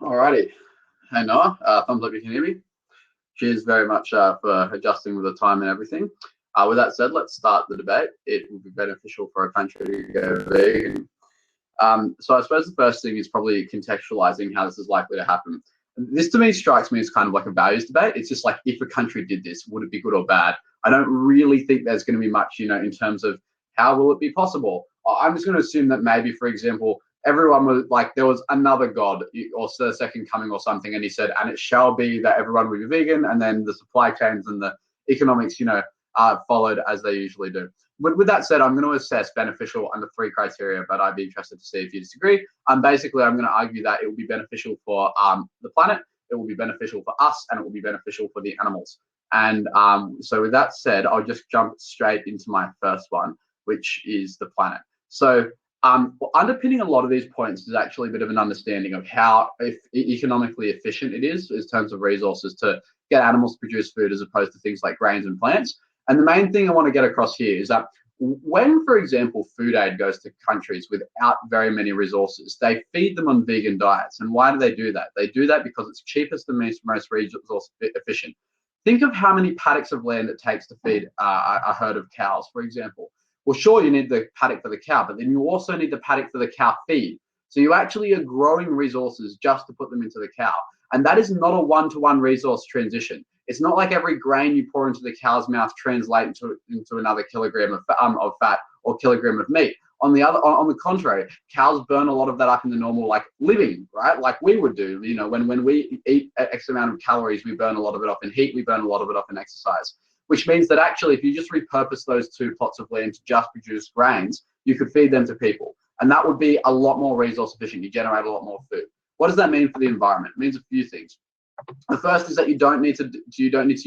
Alrighty. Hey Noah, thumbs up if you can hear me. Cheers very much for adjusting with the time and everything. With that said, let's start the debate. It will be beneficial for a country to go vegan. So I suppose the first thing is probably contextualizing how this is likely to happen. This to me strikes me as kind of like a values debate. It's just like, if a country did this, would it be good or bad? I don't really think there's going to be much, in terms of how will it be possible. I'm just going to assume that maybe, for example, everyone was like, there was another god or the second coming or something, and he said, and it shall be that everyone will be vegan, and then the supply chains and the economics, followed as they usually do. But with that said, I'm going to assess beneficial under 3 criteria, but I'd be interested to see if you disagree. Basically, I'm going to argue that it will be beneficial for the planet, it will be beneficial for us, and it will be beneficial for the animals. And so with that said, I'll just jump straight into my first one, which is the planet. So underpinning a lot of these points is actually a bit of an understanding of how economically efficient it is in terms of resources to get animals to produce food as opposed to things like grains and plants. And the main thing I want to get across here is that when, for example, food aid goes to countries without very many resources, they feed them on vegan diets. And why do they do that? They do that because it's cheapest and most resource efficient. Think of how many paddocks of land it takes to feed a herd of cows, for example. Well, sure, you need the paddock for the cow, but then you also need the paddock for the cow feed. So you actually are growing resources just to put them into the cow. And that is not a one-to-one resource transition. It's not like every grain you pour into the cow's mouth translates into another kilogram of fat or kilogram of meat. On the contrary, cows burn a lot of that up in the normal living, right? Like we would do. When we eat X amount of calories, we burn a lot of it off in heat. We burn a lot of it off in exercise. Which means that actually, if you just repurpose those 2 plots of land to just produce grains, you could feed them to people, and that would be a lot more resource efficient. You generate a lot more food. What does that mean for the environment? It means a few things. The first is that you don't need to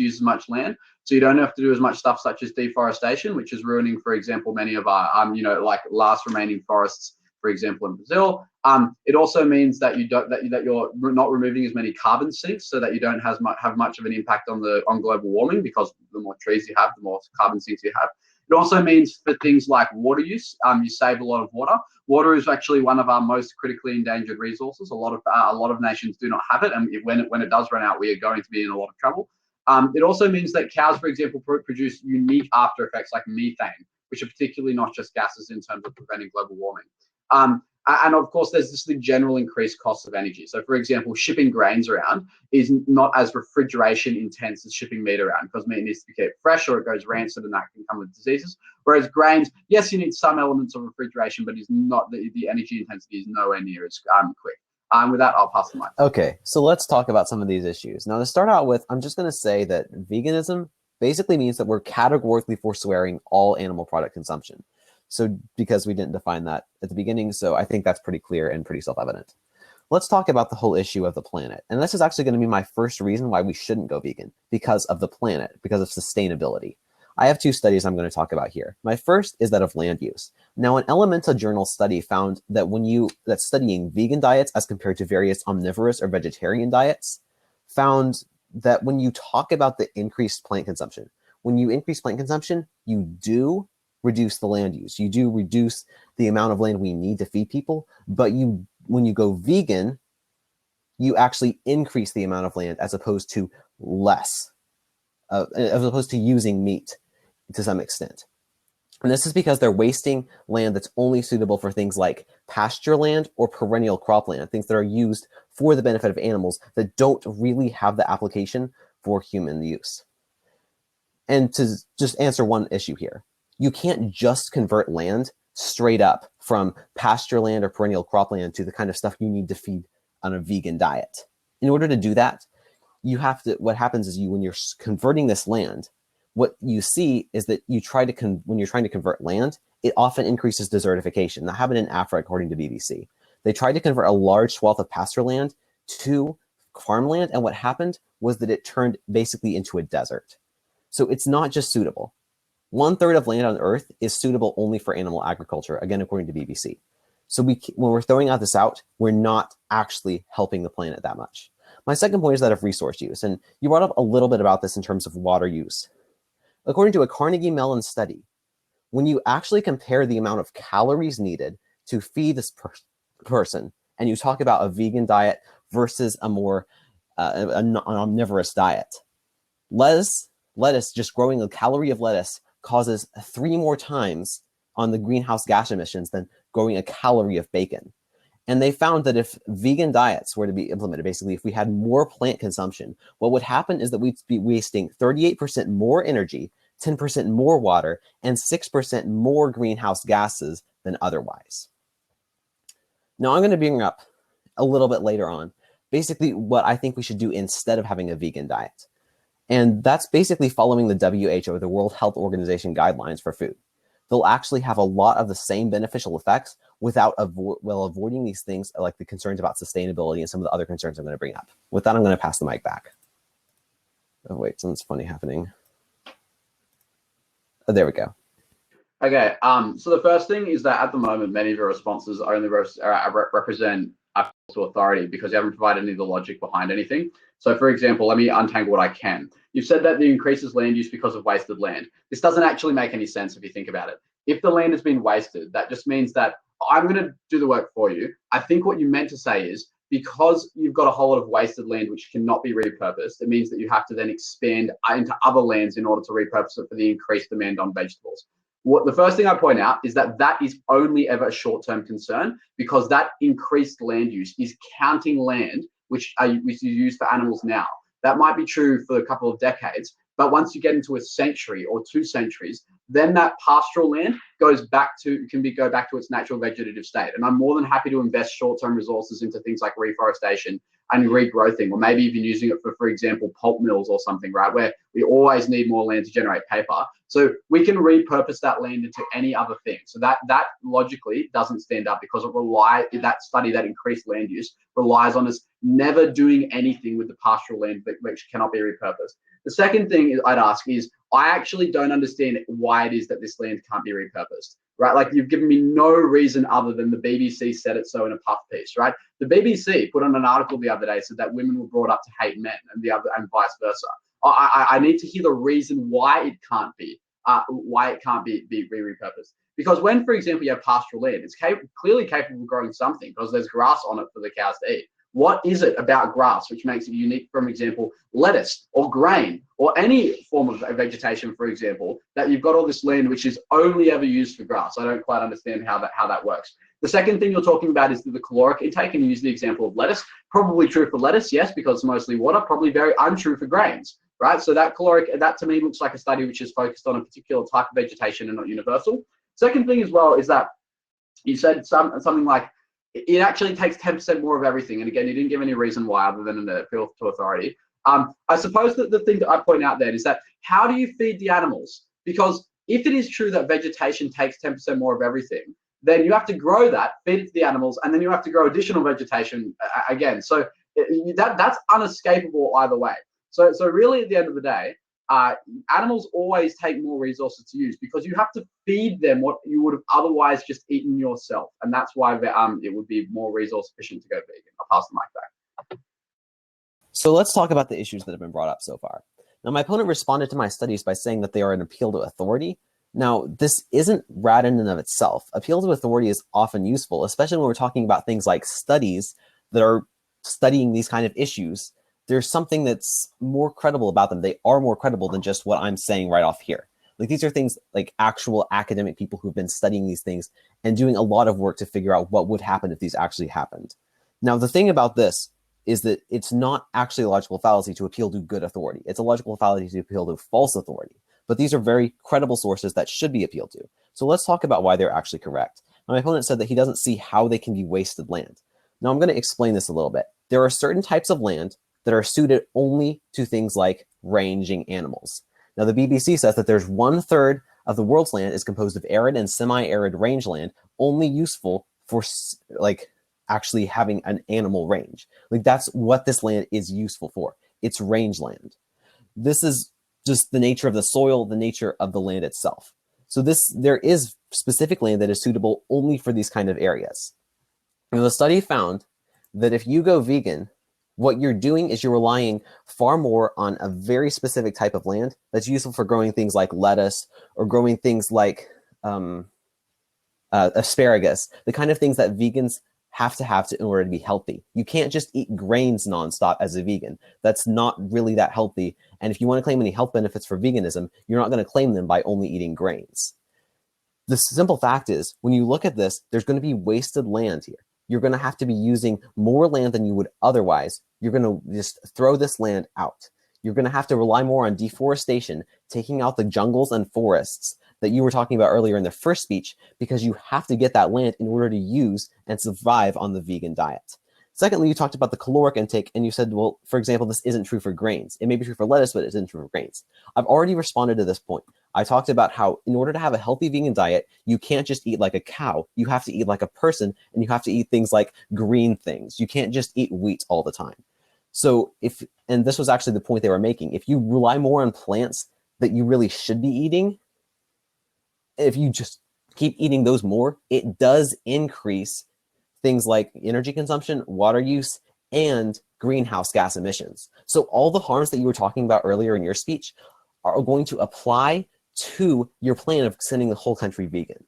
use as much land, so you don't have to do as much stuff such as deforestation, which is ruining, for example, many of our last remaining forests, for example, in Brazil. It also means that you're not removing as many carbon sinks, so that you don't have much of an impact on global warming, because the more trees you have, the more carbon sinks you have. It also means for things like water use, you save a lot of water. Water is actually one of our most critically endangered resources. A lot of nations do not have it, and when it does run out, we are going to be in a lot of trouble. It also means that cows, for example, produce unique after effects like methane, which are particularly noxious gases in terms of preventing global warming. And of course, there's just the general increased cost of energy. So, for example, shipping grains around is not as refrigeration intense as shipping meat around, because meat needs to be kept fresh or it goes rancid, and that can come with diseases. Whereas grains, yes, you need some elements of refrigeration, but it's not the energy intensity is nowhere near as quick. With that, I'll pass the mic. Okay, so let's talk about some of these issues. Now, to start out with, I'm just going to say that veganism basically means that we're categorically forswearing all animal product consumption. So because we didn't define that at the beginning, so I think that's pretty clear and pretty self-evident. Let's talk about the whole issue of the planet. And this is actually going to be my first reason why we shouldn't go vegan, because of the planet, because of sustainability. I have 2 studies I'm going to talk about here. My first is that of land use. Now, an Elemental Journal study found that studying vegan diets as compared to various omnivorous or vegetarian diets found that when you talk about the increased plant consumption, when you increase plant consumption, you do reduce the land use. You do reduce the amount of land we need to feed people, but when you go vegan, you actually increase the amount of land as opposed to less, as opposed to using meat to some extent. And this is because they're wasting land that's only suitable for things like pasture land or perennial cropland, things that are used for the benefit of animals that don't really have the application for human use. And to just answer one issue here, you can't just convert land straight up from pasture land or perennial cropland to the kind of stuff you need to feed on a vegan diet. In order to do that, what happens is when you're converting this land, what you see is that when you're trying to convert land, it often increases desertification. That happened in Africa, according to BBC. They tried to convert a large swath of pasture land to farmland, and what happened was that it turned basically into a desert. So it's not just suitable. 1/3 of land on Earth is suitable only for animal agriculture, again, according to BBC. So when we're throwing this out, we're not actually helping the planet that much. My second point is that of resource use, and you brought up a little bit about this in terms of water use. According to a Carnegie Mellon study, when you actually compare the amount of calories needed to feed this person, and you talk about a vegan diet versus a more an omnivorous diet. Lettuce, just growing a calorie of lettuce causes 3 more times on the greenhouse gas emissions than growing a calorie of bacon. And they found that if vegan diets were to be implemented, basically if we had more plant consumption, what would happen is that we'd be wasting 38% more energy, 10% more water, and 6% more greenhouse gases than otherwise. Now I'm going to bring up a little bit later on, basically what I think we should do instead of having a vegan diet. And that's basically following the WHO, the World Health Organization guidelines for food. They'll actually have a lot of the same beneficial effects without avoiding these things like the concerns about sustainability and some of the other concerns I'm going to bring up. With that, I'm going to pass the mic back. Oh, wait, something's funny happening. Oh, there we go. Okay, so the first thing is that at the moment, many of your responses only represent to authority because you haven't provided any of the logic behind anything. So for example, let me untangle what I can. You've said that the increases land use because of wasted land. This doesn't actually make any sense if you think about it. If the land has been wasted, that just means that I'm going to do the work for you. I think what you meant to say is because you've got a whole lot of wasted land which cannot be repurposed, it means that you have to then expand into other lands in order to repurpose it for the increased demand on vegetables. The first thing I point out is that that is only ever a short-term concern because that increased land use is counting land which is used for animals now. That might be true for a couple of decades, but once you get into a century or 2 centuries, then that pastoral land goes back to its natural vegetative state. And I'm more than happy to invest short-term resources into things like reforestation and regrowthing, or maybe even using it for example, pulp mills or something, right? Where we always need more land to generate paper. So we can repurpose that land into any other thing. So that logically doesn't stand up because that study, that increased land use relies on us never doing anything with the pastoral land which cannot be repurposed. The second thing I'd ask is, I actually don't understand why it is that this land can't be repurposed, right? Like you've given me no reason other than the BBC said it so in a puff piece, right? The BBC put on an article the other day said that women were brought up to hate men and vice versa. I need to hear the reason why it can't be repurposed. Because when, for example, you have pastoral land, it's clearly capable of growing something because there's grass on it for the cows to eat. What is it about grass which makes it unique from, example, lettuce or grain or any form of vegetation, for example, that you've got all this land which is only ever used for grass? I don't quite understand how that works. The second thing you're talking about is the caloric intake, and you use the example of lettuce. Probably true for lettuce, yes, because it's mostly water. Probably very untrue for grains, right? So that to me looks like a study which is focused on a particular type of vegetation and not universal. Second thing as well is that you said something like, it actually takes 10% more of everything. And again, you didn't give any reason why other than an appeal to authority. I suppose that the thing that I point out then is that how do you feed the animals? Because if it is true that vegetation takes 10% more of everything, then you have to grow that, feed it to the animals, and then you have to grow additional vegetation again. So that's unescapable either way. So really at the end of the day, animals always take more resources to use because you have to feed them what you would have otherwise just eaten yourself. And that's why it would be more resource efficient to go vegan. I'll pass the mic back. So let's talk about the issues that have been brought up so far. Now, my opponent responded to my studies by saying that they are an appeal to authority. Now, this isn't rad in and of itself. Appeal to authority is often useful, especially when we're talking about things like studies that are studying these kind of issues. There's something that's more credible about them. They are more credible than just what I'm saying right off here. Like these are things like actual academic people who've been studying these things and doing a lot of work to figure out what would happen if these actually happened. Now, the thing about this is that it's not actually a logical fallacy to appeal to good authority. It's a logical fallacy to appeal to false authority. But these are very credible sources that should be appealed to. So let's talk about why they're actually correct. Now, my opponent said that he doesn't see how they can be wasted land. Now, I'm going to explain this a little bit. There are certain types of land that are suited only to things like ranging animals. Now, the BBC says that there's 1/3 of the world's land is composed of arid and semi-arid rangeland, only useful for like actually having an animal range. Like that's what this land is useful for. It's rangeland. This is just the nature of the soil, the nature of the land itself. So there is specific land that is suitable only for these kind of areas. Now, the study found that if you go vegan, what you're doing is you're relying far more on a very specific type of land that's useful for growing things like lettuce or growing things like asparagus, the kind of things that vegans have to in order to be healthy. You can't just eat grains nonstop as a vegan. That's not really that healthy. And if you want to claim any health benefits for veganism, you're not going to claim them by only eating grains. The simple fact is, when you look at this, there's going to be wasted land here. You're going to have to be using more land than you would otherwise. You're going to just throw this land out. You're going to have to rely more on deforestation, taking out the jungles and forests that you were talking about earlier in the first speech, because you have to get that land in order to use and survive on the vegan diet. Secondly, you talked about the caloric intake, and you said, well, for example, this isn't true for grains. It may be true for lettuce, but it isn't true for grains. I've already responded to this point. I talked about how in order to have a healthy vegan diet, you can't just eat like a cow. You have to eat like a person, and you have to eat things like green things. You can't just eat wheat all the time. So and this was actually the point they were making, if you rely more on plants that you really should be eating, if you just keep eating those more, it does increase things like energy consumption, water use, and greenhouse gas emissions. So all the harms that you were talking about earlier in your speech are going to apply to your plan of sending the whole country vegan.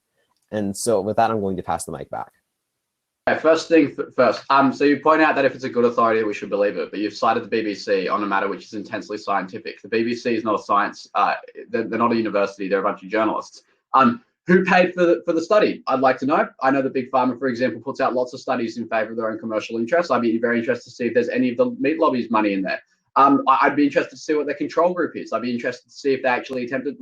And so with that, I'm going to pass the mic back. Okay, first thing first. So you point out that if it's a good authority, we should believe it, but you've cited the BBC on a matter which is intensely scientific. The BBC is not a science, they're not a university, they're a bunch of journalists. Who paid for the study? I'd like to know. I know that Big Pharma, for example, puts out lots of studies in favor of their own commercial interests. I'd be very interested to see if there's any of the meat lobby's money in there. I'd be interested to see what their control group is. I'd be interested to see if they actually attempted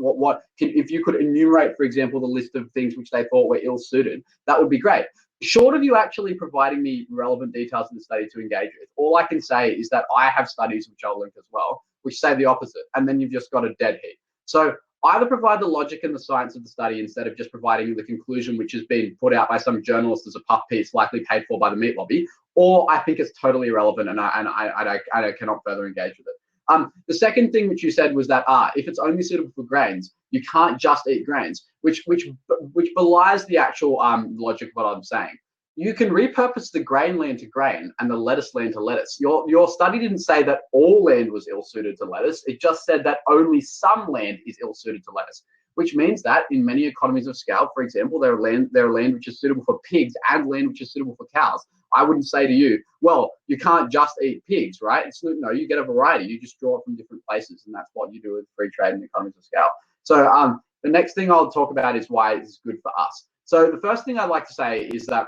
if you could enumerate, for example, the list of things which they thought were ill-suited, that would be great. Short of you actually providing me relevant details in the study to engage with, all I can say is that I have studies, which I'll link as well, which say the opposite, and then you've just got a dead heat. So either provide the logic and the science of the study instead of just providing the conclusion which has been put out by some journalist as a puff piece, likely paid for by the meat lobby, or I think it's totally irrelevant and I cannot further engage with it. The second thing which you said was that if it's only suitable for grains, you can't just eat grains, which belies the actual logic of what I'm saying. You can repurpose the grain land to grain and the lettuce land to lettuce. Your study didn't say that all land was ill-suited to lettuce. It just said that only some land is ill-suited to lettuce, which means that in many economies of scale, for example, there are land which is suitable for pigs and land which is suitable for cows. I wouldn't say to you, well, you can't just eat pigs, right? No, you get a variety. You just draw it from different places, and that's what you do with free trade and economies of scale. So the next thing I'll talk about is why it's good for us. So the first thing I'd like to say is that,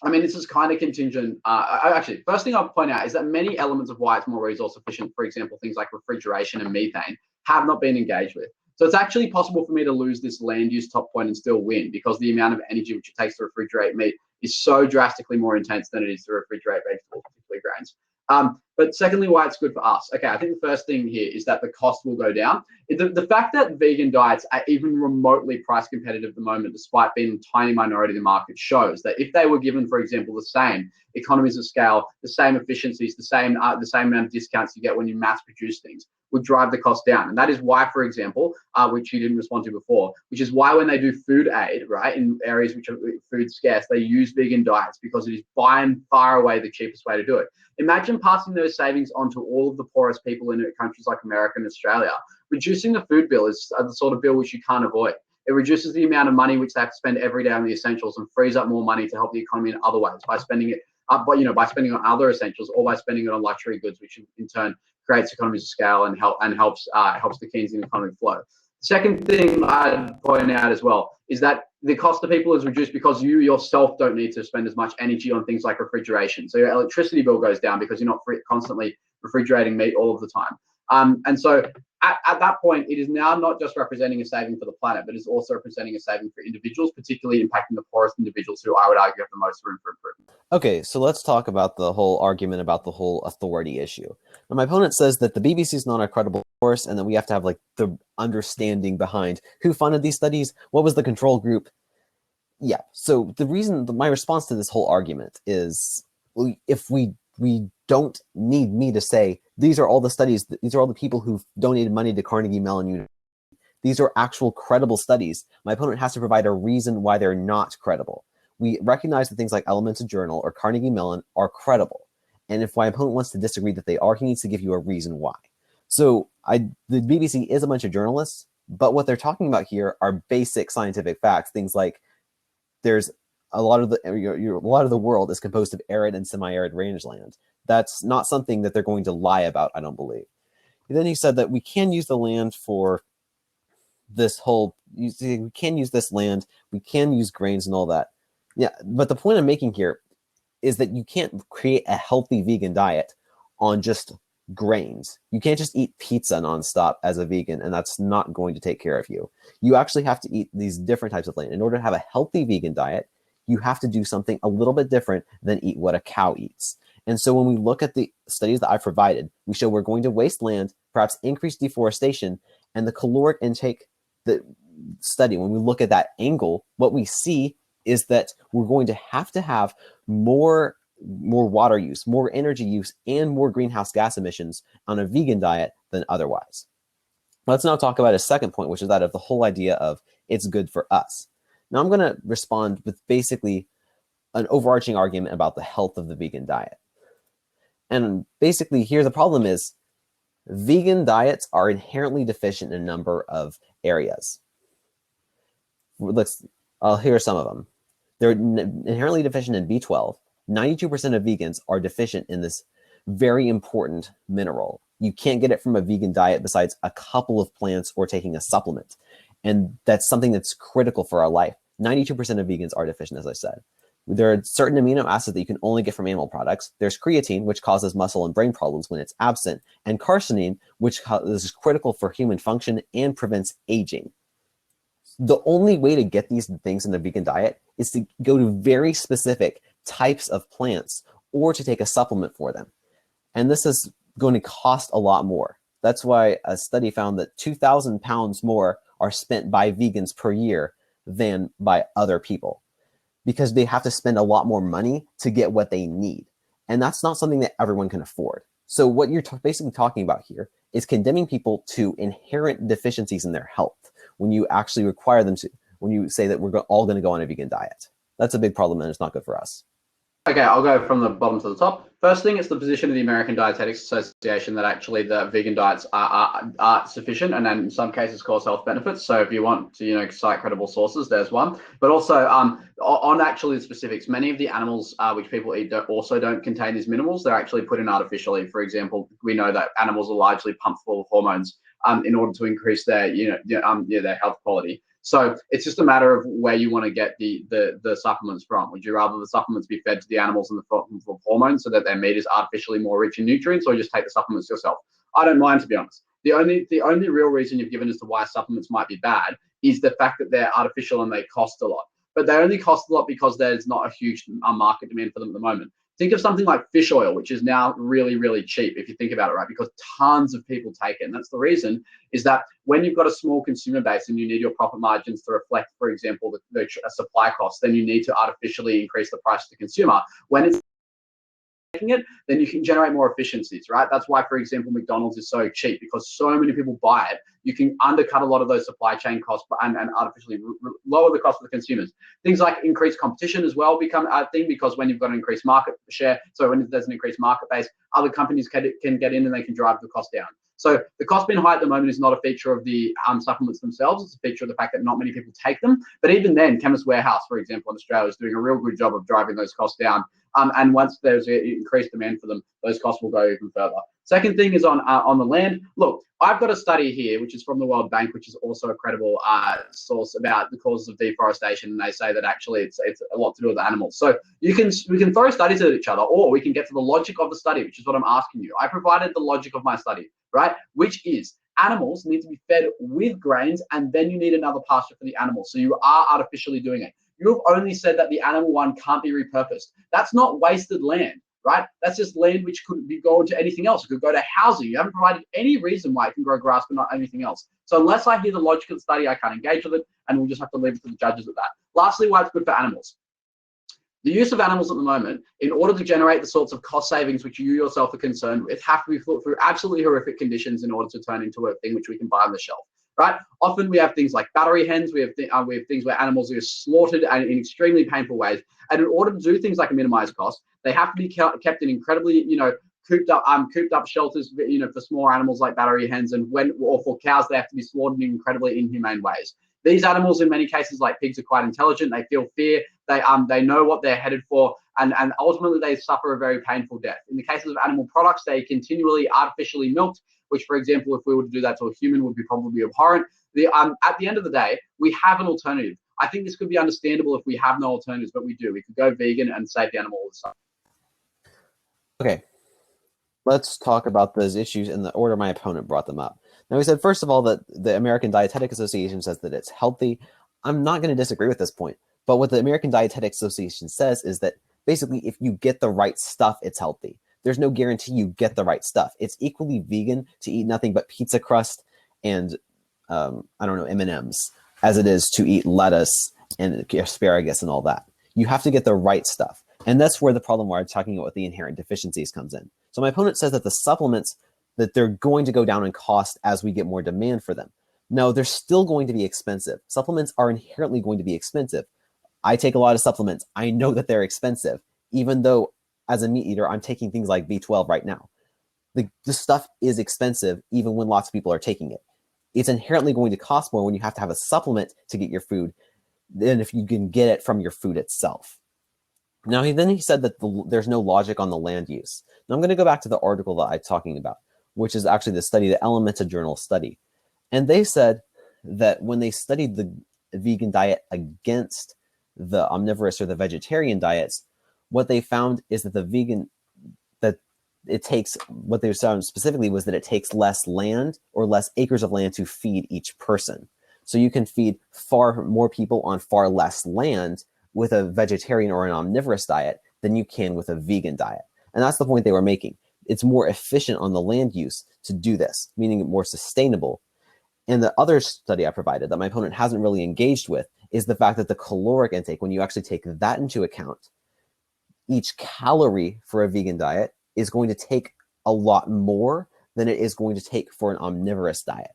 I mean, this is kind of contingent. Actually, first thing I'll point out is that many elements of why it's more resource efficient, for example, things like refrigeration and methane, have not been engaged with. So it's actually possible for me to lose this land use top point and still win, because the amount of energy which it takes to refrigerate meat is so drastically more intense than it is to refrigerate vegetables, particularly grains. But secondly, why it's good for us. Okay, I think the first thing here is that the cost will go down. The fact that vegan diets are even remotely price competitive at the moment, despite being a tiny minority of the market, shows that if they were given, for example, the same economies of scale, the same efficiencies, the same amount of discounts you get when you mass produce things, would drive the cost down. And that is why, for example, which you didn't respond to before, which is why when they do food aid, right, in areas which are food scarce, they use vegan diets, because it is by and far away the cheapest way to do it. Imagine passing those savings on to all of the poorest people in countries like America and Australia. Reducing the food bill is the sort of bill which you can't avoid. It reduces the amount of money which they have to spend every day on the essentials and frees up more money to help the economy in other ways by spending it, by spending on other essentials, or by spending it on luxury goods, which in turn creates economies of scale and helps the Keynesian economy flow. Second thing I'd point out as well is that the cost to people is reduced because you yourself don't need to spend as much energy on things like refrigeration. So your electricity bill goes down because you're not constantly refrigerating meat all of the time. And so at that point, it is now not just representing a saving for the planet, but it's also representing a saving for individuals, particularly impacting the poorest individuals, who I would argue have the most room for improvement. Okay, so let's talk about the whole argument about the whole authority issue. Now, my opponent says that the BBC is not a credible source, and that we have to have like the understanding behind who funded these studies, what was the control group. Yeah, so my response to this whole argument is, if we don't need me to say, these are all the studies, these are all the people who've donated money to Carnegie Mellon University, these are actual credible studies, my opponent has to provide a reason why they're not credible. We recognize that things like Elements Journal or Carnegie Mellon are credible. And if my opponent wants to disagree that they are, he needs to give you a reason why. So the BBC is a bunch of journalists, but what they're talking about here are basic scientific facts. Things like there's a lot of the world is composed of arid and semi-arid rangeland. That's not something that they're going to lie about, I don't believe. And then he said that we can use the land for this whole, we can use this land, we can use grains and all that. Yeah, but the point I'm making here is that you can't create a healthy vegan diet on just grains. You can't just eat pizza nonstop as a vegan, and that's not going to take care of you. You actually have to eat these different types of land. In order to have a healthy vegan diet, you have to do something a little bit different than eat what a cow eats. And so when we look at the studies that I provided, we show we're going to waste land, perhaps increase deforestation, and the caloric intake, the study, when we look at that angle, what we see is that we're going to have more water use, more energy use, and more greenhouse gas emissions on a vegan diet than otherwise. Let's now talk about a second point, which is that of the whole idea of it's good for us. Now I'm going to respond with basically an overarching argument about the health of the vegan diet. And basically here the problem is vegan diets are inherently deficient in a number of areas. Here are some of them. They're inherently deficient in B12. 92% of vegans are deficient in this very important mineral. You can't get it from a vegan diet besides a couple of plants or taking a supplement. And that's something that's critical for our life. 92% of vegans are deficient, as I said. There are certain amino acids that you can only get from animal products. There's creatine, which causes muscle and brain problems when it's absent, and carcinogen, which is critical for human function and prevents aging. The only way to get these things in the vegan diet is to go to very specific types of plants or to take a supplement for them. And this is going to cost a lot more. That's why a study found that 2,000 pounds more are spent by vegans per year than by other people, because they have to spend a lot more money to get what they need. And that's not something that everyone can afford. So what you're basically talking about here is condemning people to inherent deficiencies in their health when you actually require them to, when you say that we're all going to go on a vegan diet. That's a big problem, and it's not good for us. Okay, I'll go from the bottom to the top. First thing, it's the position of the American Dietetics Association that actually the vegan diets are sufficient, and then in some cases cause health benefits. So if you want to, cite credible sources, there's one. But also on actually the specifics, many of the animals which people eat also don't contain these minerals. They're actually put in artificially. For example, we know that animals are largely pumped full of hormones in order to increase their their health quality. So it's just a matter of where you want to get the supplements from. Would you rather the supplements be fed to the animals in the form of hormones so that their meat is artificially more rich in nutrients, or just take the supplements yourself? I don't mind, to be honest. The only real reason you've given as to why supplements might be bad is the fact that they're artificial and they cost a lot. But they only cost a lot because there's not a huge market demand for them at the moment. Think of something like fish oil, which is now really, really cheap if you think about it, right? Because tons of people take it. And that's the reason, is that when you've got a small consumer base and you need your profit margins to reflect, for example, the supply costs, then you need to artificially increase the price to the consumer. When it's it, then you can generate more efficiencies, right? That's why, for example, McDonald's is so cheap, because so many people buy it. You can undercut a lot of those supply chain costs and artificially lower the cost of the consumers. Things like increased competition as well become a thing, because when you've got an increased market share, so when there's an increased market base, other companies can get in and they can drive the cost down. So the cost being high at the moment is not a feature of the supplements themselves. It's a feature of the fact that not many people take them. But even then, Chemist Warehouse, for example, in Australia, is doing a real good job of driving those costs down. And once there's increased demand for them, those costs will go even further. Second thing is on the land. Look, I've got a study here, which is from the World Bank, which is also a credible source about the causes of deforestation. And they say that actually it's a lot to do with animals. So we can throw studies at each other, or we can get to the logic of the study, which is what I'm asking you. I provided the logic of my study, right? Which is animals need to be fed with grains, and then you need another pasture for the animals. So you are artificially doing it. You've only said that the animal one can't be repurposed. That's not wasted land, right? That's just land which could be going to anything else. It could go to housing. You haven't provided any reason why it can grow grass but not anything else. So unless I hear the logic of the study, I can't engage with it, and we'll just have to leave it to the judges of that. Lastly, why it's good for animals. The use of animals at the moment, in order to generate the sorts of cost savings which you yourself are concerned with, have to be thought through absolutely horrific conditions in order to turn into a thing which we can buy on the shelf. Right? Often we have things like battery hens. We have things where animals are slaughtered and in extremely painful ways. And in order to do things like a minimized cost, they have to be kept in incredibly, cooped up shelters, for small animals like battery hens, or for cows, they have to be slaughtered in incredibly inhumane ways. These animals, in many cases, like pigs, are quite intelligent. They feel fear. They know what they're headed for, and ultimately they suffer a very painful death. In the cases of animal products, they continually artificially milked, which, for example, if we were to do that to a human, would be probably abhorrent. At the end of the day, we have an alternative. I think this could be understandable if we have no alternatives, but we do. We could go vegan and save the animal all the time. Okay, let's talk about those issues in the order my opponent brought them up. Now, we said, first of all, that the American Dietetic Association says that it's healthy. I'm not going to disagree with this point, but what the American Dietetic Association says is that basically if you get the right stuff, it's healthy. There's no guarantee you get the right stuff. It's equally vegan to eat nothing but pizza crust and, I don't know, M&Ms, as it is to eat lettuce and asparagus and all that. You have to get the right stuff. And that's where the problem where I'm talking about the inherent deficiencies comes in. So my opponent says that the supplements, that they're going to go down in cost as we get more demand for them. No, they're still going to be expensive. Supplements are inherently going to be expensive. I take a lot of supplements. I know that they're expensive, even though as a meat eater, I'm taking things like B12 right now. The stuff is expensive, even when lots of people are taking it. It's inherently going to cost more when you have to have a supplement to get your food than if you can get it from your food itself. Now, he said that there's no logic on the land use. Now, I'm going to go back to the article that I'm talking about, which is actually the study, the Elementa Journal study. And they said that when they studied the vegan diet against the omnivorous or the vegetarian diets, what they found is that the vegan, that it takes, what they found specifically was that it takes less land or less acres of land to feed each person. So you can feed far more people on far less land with a vegetarian or an omnivorous diet than you can with a vegan diet. And that's the point they were making. It's more efficient on the land use to do this, meaning more sustainable. And the other study I provided that my opponent hasn't really engaged with is the fact that the caloric intake, when you actually take that into account, each calorie for a vegan diet is going to take a lot more than it is going to take for an omnivorous diet.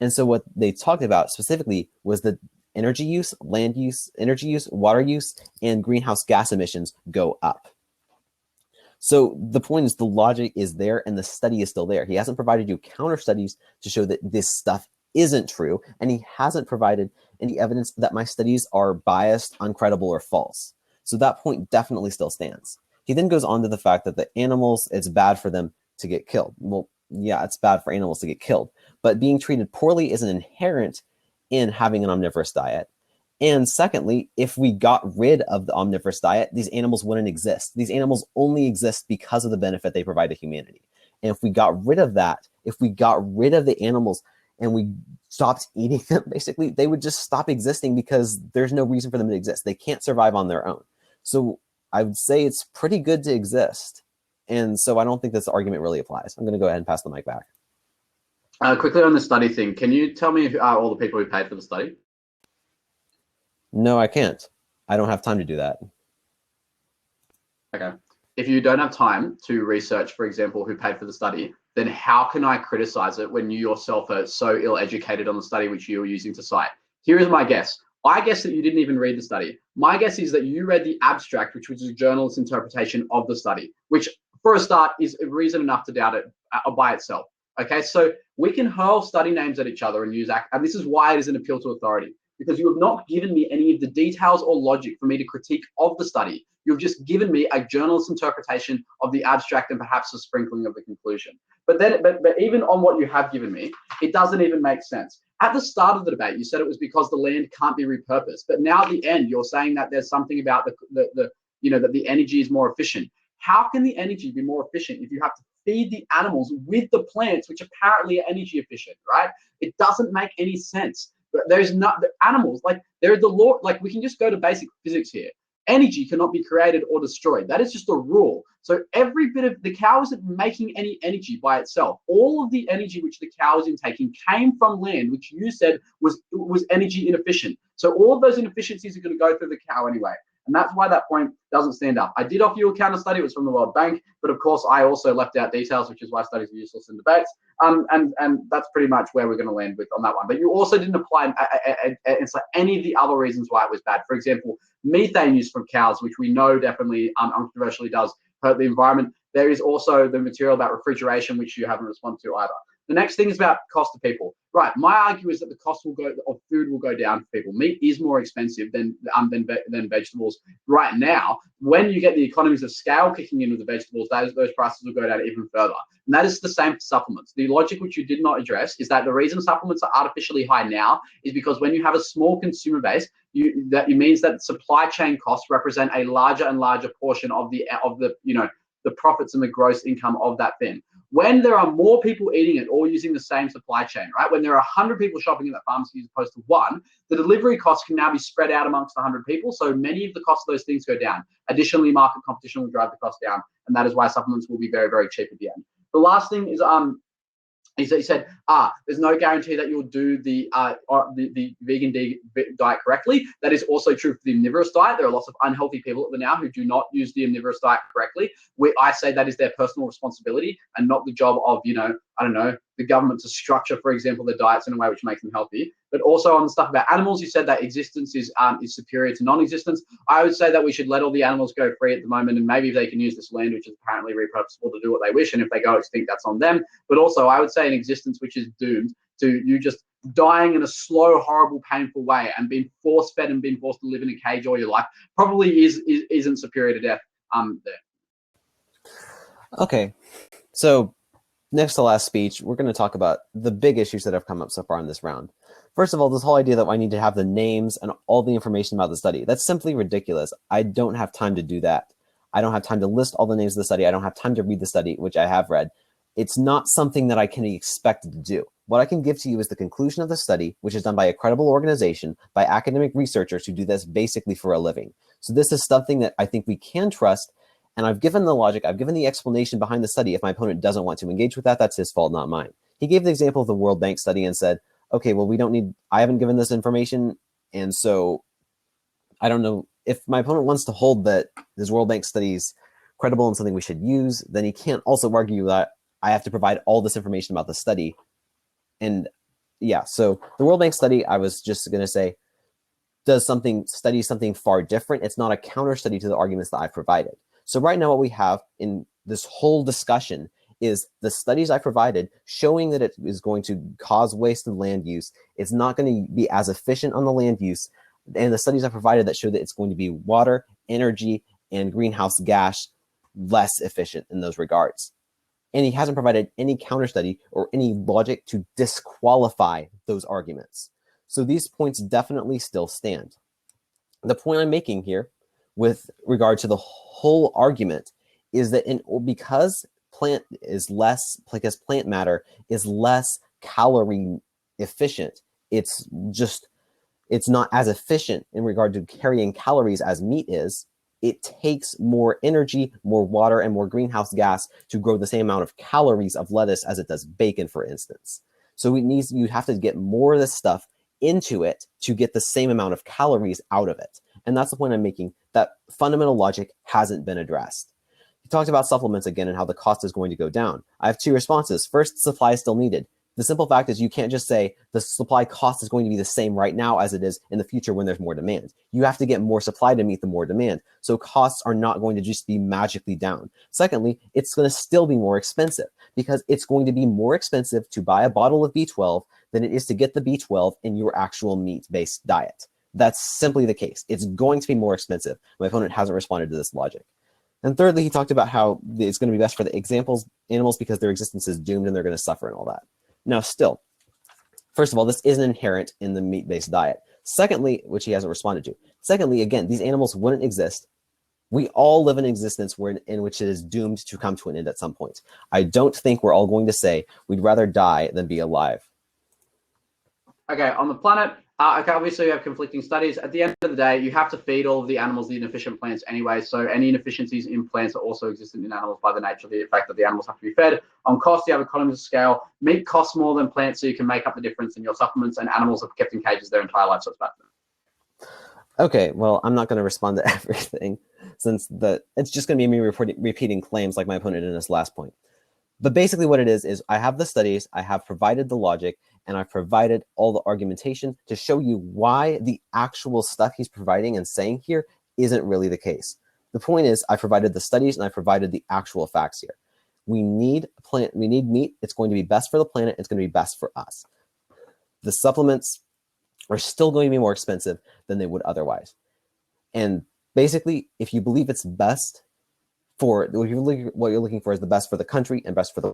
And so what they talked about specifically was that energy use, land use, energy use, water use, and greenhouse gas emissions go up. So the point is the logic is there and the study is still there. He hasn't provided you counter studies to show that this stuff isn't true, and he hasn't provided any evidence that my studies are biased, uncredible, or false. So that point definitely still stands. He then goes on to the fact that the animals, it's bad for them to get killed. Well, yeah, it's bad for animals to get killed, but being treated poorly isn't inherent in having an omnivorous diet. And secondly, if we got rid of the omnivorous diet, these animals wouldn't exist. These animals only exist because of the benefit they provide to humanity. And if we got rid of that, if we got rid of the animals and we stopped eating them, basically, they would just stop existing because there's no reason for them to exist. They can't survive on their own. So I would say it's pretty good to exist. And so I don't think this argument really applies. I'm going to go ahead and pass the mic back. Quickly on the study thing, can you tell me all the people who paid for the study? No, I can't. I don't have time to do that. Okay. If you don't have time to research, for example, who paid for the study, then how can I criticize it when you yourself are so ill-educated on the study which you were using to cite? Here is my guess. I guess that you didn't even read the study. My guess is that you read the abstract, which was a journalist's interpretation of the study, which for a start is reason enough to doubt it by itself. Okay, so we can hurl study names at each other and use, and this is why it is an appeal to authority, because you have not given me any of the details or logic for me to critique of the study. You've just given me a journalist's interpretation of the abstract and perhaps a sprinkling of the conclusion. But even on what you have given me, it doesn't even make sense. At the start of the debate, you said it was because the land can't be repurposed. But now at the end, you're saying that there's something about that the energy is more efficient. How can the energy be more efficient if you have to feed the animals with the plants, which apparently are energy efficient, right? It doesn't make any sense. But there's not the animals, like there's the law, like we can just go to basic physics here. Energy cannot be created or destroyed. That is just a rule. So every bit of the cow isn't making any energy by itself. All of the energy which the cow is intaking came from land, which you said was energy inefficient. So all of those inefficiencies are going to go through the cow anyway. And that's why that point doesn't stand up. I did offer you a counter study. It was from the World Bank. But of course, I also left out details, which is why studies are useless in debates. And that's pretty much where we're going to land with on that one. But you also didn't apply any of the other reasons why it was bad. For example, methane use from cows, which we know definitely uncontroversially does hurt the environment. There is also the material about refrigeration, which you haven't responded to either. The next thing is about cost to people. Right, my argument is that the cost of food will go down for people. Meat is more expensive than vegetables right now. When you get the economies of scale kicking in with the vegetables, those prices will go down even further. And that is the same for supplements. The logic which you did not address is that the reason supplements are artificially high now is because when you have a small consumer base, it means that supply chain costs represent a larger and larger portion of the profits and the gross income of that thing. When there are more people eating it all using the same supply chain, right? When there are 100 people shopping at that pharmacy as opposed to one, the delivery costs can now be spread out amongst 100 people. So many of the costs of those things go down. Additionally, market competition will drive the cost down. And that is why supplements will be very, very cheap at the end. The last thing is he said, there's no guarantee that you'll do the vegan diet correctly. That is also true for the omnivorous diet. There are lots of unhealthy people now who do not use the omnivorous diet correctly. I say that is their personal responsibility and not the job of, the government to structure, for example, the diets in a way which makes them healthy. But also on the stuff about animals, you said that existence is superior to non-existence. I would say that we should let all the animals go free at the moment, and maybe if they can use this land, which is apparently repurposable, to do what they wish, and if they go extinct, that's on them. But also, I would say an existence which is doomed to you just dying in a slow, horrible, painful way and being force-fed and being forced to live in a cage all your life probably isn't superior to death. There. Okay, so next to last speech, we're going to talk about the big issues that have come up so far in this round. First of all, this whole idea that I need to have the names and all the information about the study. That's simply ridiculous. I don't have time to do that. I don't have time to list all the names of the study. I don't have time to read the study, which I have read. It's not something that I can be expected to do. What I can give to you is the conclusion of the study, which is done by a credible organization, by academic researchers who do this basically for a living. So this is something that I think we can trust. And I've given the logic, I've given the explanation behind the study. If my opponent doesn't want to engage with that, that's his fault, not mine. He gave the example of the World Bank study and said, okay, well, I haven't given this information. And so I don't know if my opponent wants to hold that this World Bank study is credible and something we should use, then he can't also argue that I have to provide all this information about the study. And yeah, so the World Bank study, I was just going to say, study something far different. It's not a counter study to the arguments that I've provided. So right now what we have in this whole discussion is the studies I provided showing that it is going to cause waste of land use. It's not going to be as efficient on the land use. And the studies I provided that show that it's going to be water, energy, and greenhouse gas less efficient in those regards. And he hasn't provided any counter study or any logic to disqualify those arguments. So these points definitely still stand. The point I'm making here with regard to the whole argument is that because plant matter is less calorie efficient, it's not as efficient in regard to carrying calories as meat is. It takes more energy, more water, and more greenhouse gas to grow the same amount of calories of lettuce as it does bacon, for instance. So you have to get more of this stuff into it to get the same amount of calories out of it. And that's the point I'm making, that fundamental logic hasn't been addressed. He talked about supplements again and how the cost is going to go down. I have two responses. First, supply is still needed. The simple fact is you can't just say the supply cost is going to be the same right now as it is in the future when there's more demand. You have to get more supply to meet the more demand. So costs are not going to just be magically down. Secondly, it's going to still be more expensive because it's going to be more expensive to buy a bottle of B12 than it is to get the B12 in your actual meat-based diet. That's simply the case. It's going to be more expensive. My opponent hasn't responded to this logic. And thirdly, he talked about how it's going to be best for the animals because their existence is doomed and they're going to suffer and all that. Now, still, first of all, this isn't inherent in the meat-based diet. Secondly, which he hasn't responded to. Secondly, again, these animals wouldn't exist. We all live in existence in which it is doomed to come to an end at some point. I don't think we're all going to say we'd rather die than be alive. Okay, on the planet, obviously you have conflicting studies. At the end of the day, you have to feed all of the animals the inefficient plants anyway, so any inefficiencies in plants are also existent in animals by the nature of the fact that the animals have to be fed. On cost, you have economies of scale. Meat costs more than plants, so you can make up the difference in your supplements, and animals are kept in cages their entire life, so it's bad for them. Okay, well, I'm not going to respond to everything, since it's just going to be me repeating claims like my opponent in his last point. But basically what it is I have the studies, I have provided the logic, and I've provided all the argumentation to show you why the actual stuff he's providing and saying here isn't really the case. The point is I provided the studies and I provided the actual facts here. We need meat. It's going to be best for the planet. It's going to be best for us. The supplements are still going to be more expensive than they would otherwise. And basically, if you believe it's best for what you're looking for is the best for the country and best for the